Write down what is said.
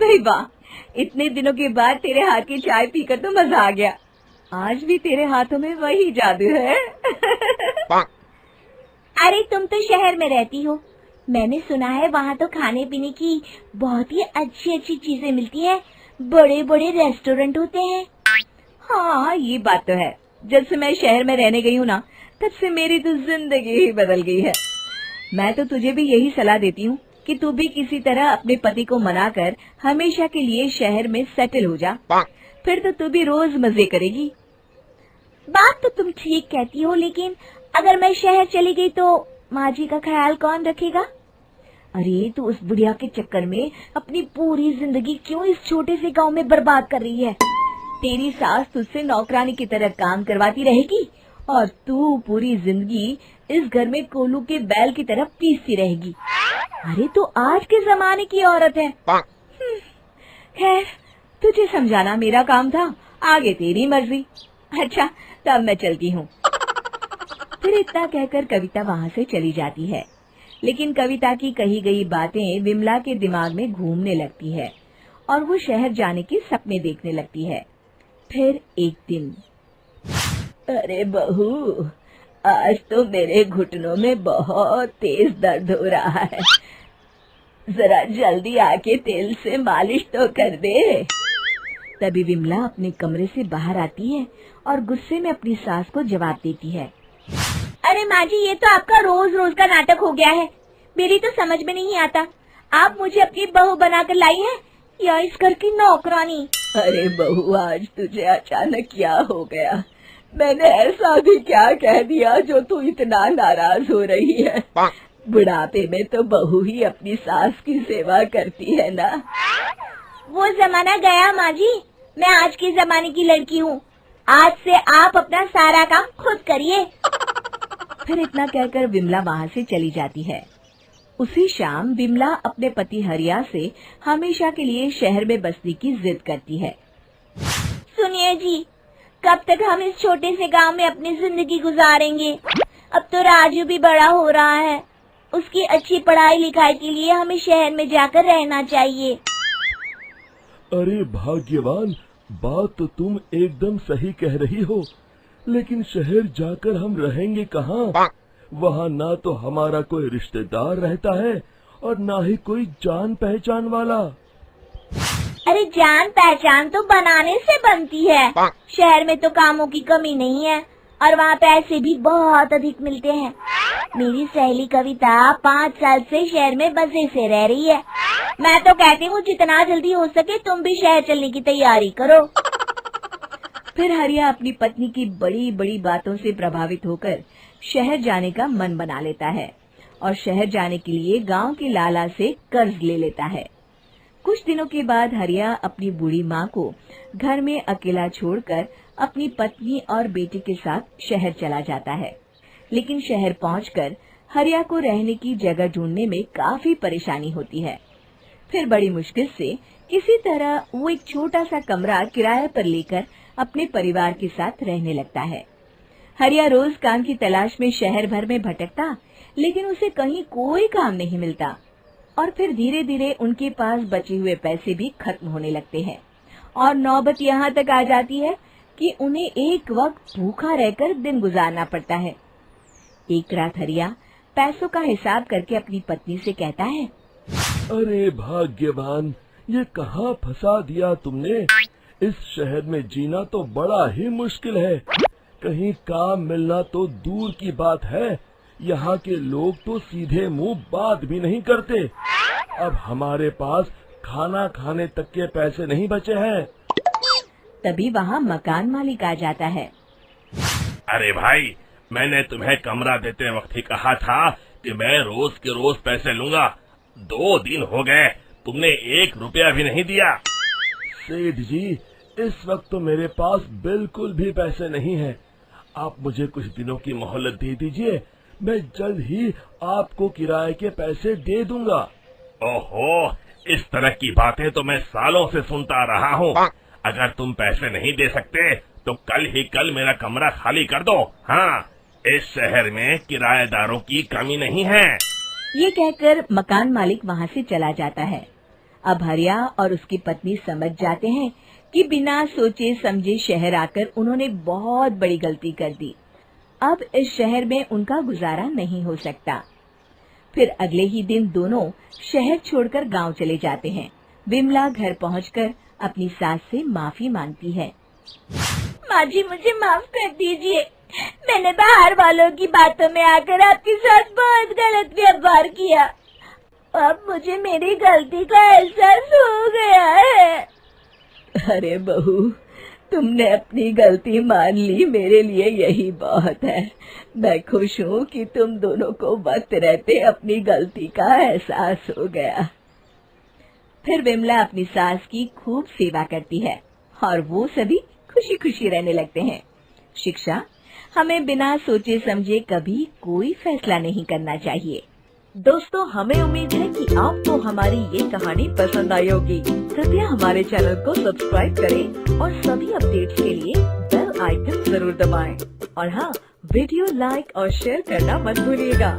भाई वाह, इतने दिनों के बाद तेरे हाथ की चाय पीकर तो मजा आ गया। आज भी तेरे हाथों में वही जादू है। अरे तुम तो शहर में रहती हो, मैंने सुना है वहाँ तो खाने पीने की बहुत ही अच्छी अच्छी चीजें मिलती है, बड़े बड़े रेस्टोरेंट होते हैं। हाँ, ये बात तो है। जब से मैं शहर में रहने गई हूँ ना, तब से मेरी तो जिंदगी ही बदल गई है। मैं तो तुझे भी यही सलाह देती हूँ कि तू भी किसी तरह अपने पति को मनाकर हमेशा के लिए शहर में सेटल हो जा। फिर तो तू भी रोज मजे करेगी। बात तो तुम ठीक कहती हो, लेकिन अगर मैं शहर चली गई तो माँ जी का ख्याल कौन रखेगा? अरे तू उस बुढ़िया के चक्कर में अपनी पूरी जिंदगी क्यों इस छोटे से गांव में बर्बाद कर रही है? तेरी सास तुझसे नौकरानी की तरह काम करवाती रहेगी और तू पूरी जिंदगी इस घर में कोलू के बैल की तरह पीसती रहेगी। अरे तू आज के जमाने की औरत है। खैर, तुझे समझाना मेरा काम था, आगे तेरी मर्जी। अच्छा, तब मैं चलती हूँ। फिर इतना कहकर कविता वहाँ से चली जाती है। लेकिन कविता की कही गई बातें विमला के दिमाग में घूमने लगती है और वो शहर जाने के सपने देखने लगती है। फिर एक दिन, अरे बहू, आज तो मेरे घुटनों में बहुत तेज दर्द हो रहा है, जरा जल्दी आके तेल से मालिश तो कर दे। तभी विमला अपने कमरे से बाहर आती है और गुस्से में अपनी सास को जवाब देती है। अरे माँ जी, ये तो आपका रोज रोज का नाटक हो गया है। मेरी तो समझ में नहीं आता, आप मुझे अपनी बहू बनाकर लाई हैं या इस घर की नौकरानी? अरे बहू, आज तुझे अचानक क्या हो गया? मैंने ऐसा भी क्या कह दिया जो तू इतना नाराज हो रही है? बुढ़ापे में तो बहू ही अपनी सास की सेवा करती है ना। वो जमाना गया माँ जी, मैं आज के जमाने की लड़की हूँ। आज से आप अपना सारा काम खुद करिए। फिर इतना कहकर विमला वहाँ से चली जाती है। उसी शाम विमला अपने पति हरिया से हमेशा के लिए शहर में बसने की जिद करती है। सुनिए जी, कब तक हम इस छोटे से गांव में अपनी जिंदगी गुजारेंगे? अब तो राजू भी बड़ा हो रहा है, उसकी अच्छी पढ़ाई लिखाई के लिए हमें शहर में जाकर रहना चाहिए। अरे भाग्यवान, बात तो तुम एकदम सही कह रही हो, लेकिन शहर जाकर हम रहेंगे कहाँ? वहाँ ना तो हमारा कोई रिश्तेदार रहता है और ना ही कोई जान पहचान वाला। अरे जान पहचान तो बनाने से बनती है। शहर में तो कामों की कमी नहीं है और वहाँ पैसे भी बहुत अधिक मिलते हैं। मेरी सहेली कविता 5 साल से शहर में बसे से रह रही है। मैं तो कहती हूँ जितना जल्दी हो सके तुम भी शहर चलने की तैयारी करो। फिर हरिया अपनी पत्नी की बड़ी बड़ी बातों से प्रभावित होकर शहर जाने का मन बना लेता है और शहर जाने के लिए गांव के लाला से कर्ज ले लेता है। कुछ दिनों के बाद हरिया अपनी बूढ़ी माँ को घर में अकेला छोड़कर अपनी पत्नी और बेटे के साथ शहर चला जाता है। लेकिन शहर पहुंचकर हरिया को रहने की जगह ढूंढने में काफी परेशानी होती है। फिर बड़ी मुश्किल से किसी तरह वो एक छोटा सा कमरा किराए पर लेकर अपने परिवार के साथ रहने लगता है। हरिया रोज काम की तलाश में शहर भर में भटकता, लेकिन उसे कहीं कोई काम नहीं मिलता और फिर धीरे धीरे उनके पास बचे हुए पैसे भी खत्म होने लगते हैं और नौबत यहाँ तक आ जाती है कि उन्हें एक वक्त भूखा रहकर दिन गुजारना पड़ता है। एक रात हरिया पैसों का हिसाब करके अपनी पत्नी से कहता है, अरे भाग्यवान, ये कहाँ फंसा दिया तुमने? इस शहर में जीना तो बड़ा ही मुश्किल है। कहीं काम मिलना तो दूर की बात है, यहाँ के लोग तो सीधे मुंह बात भी नहीं करते। अब हमारे पास खाना खाने तक के पैसे नहीं बचे हैं। तभी वहाँ मकान मालिक आ जाता है। अरे भाई, मैंने तुम्हें कमरा देते वक्त ही कहा था कि मैं रोज के रोज पैसे लूंगा। 2 दिन हो गए, तुमने 1 रुपया भी नहीं दिया। सेठ जी, इस वक्त तो मेरे पास बिल्कुल भी पैसे नहीं हैं। आप मुझे कुछ दिनों की मोहलत दे दीजिए, मैं जल्द ही आपको किराए के पैसे दे दूंगा। ओहो, इस तरह की बातें तो मैं सालों से सुनता रहा हूँ। अगर तुम पैसे नहीं दे सकते तो कल ही कल मेरा कमरा खाली कर दो। हाँ, इस शहर में किराएदारों की कमी नहीं है। ये कहकर मकान मालिक वहाँ से चला जाता है। अब हरिया और उसकी पत्नी समझ जाते हैं कि बिना सोचे समझे शहर आकर उन्होंने बहुत बड़ी गलती कर दी। अब इस शहर में उनका गुजारा नहीं हो सकता। फिर अगले ही दिन दोनों शहर छोड़कर गांव चले जाते हैं। विमला घर पहुंचकर अपनी सास से माफी मांगती है। माँ जी, मुझे माफ कर दीजिए। मैंने बाहर वालों की बातों में आकर आपके साथ बहुत गलत व्यवहार किया। अब मुझे मेरी गलती का एहसास हो गया है। अरे बहू, तुमने अपनी गलती मान ली, मेरे लिए यही बहुत है। मैं खुश हूँ कि तुम दोनों को वक्त रहते अपनी गलती का एहसास हो गया। फिर विमला अपनी सास की खूब सेवा करती है और वो सभी खुशी खुशी रहने लगते हैं। शिक्षा: हमें बिना सोचे समझे कभी कोई फैसला नहीं करना चाहिए। दोस्तों, हमें उम्मीद है कि आपको हमारी ये कहानी पसंद आई होगी। कृपया हमारे चैनल को सब्सक्राइब करें और सभी अपडेट्स के लिए बेल आइकन जरूर दबाएं। और हाँ, वीडियो लाइक और शेयर करना मत भूलिएगा।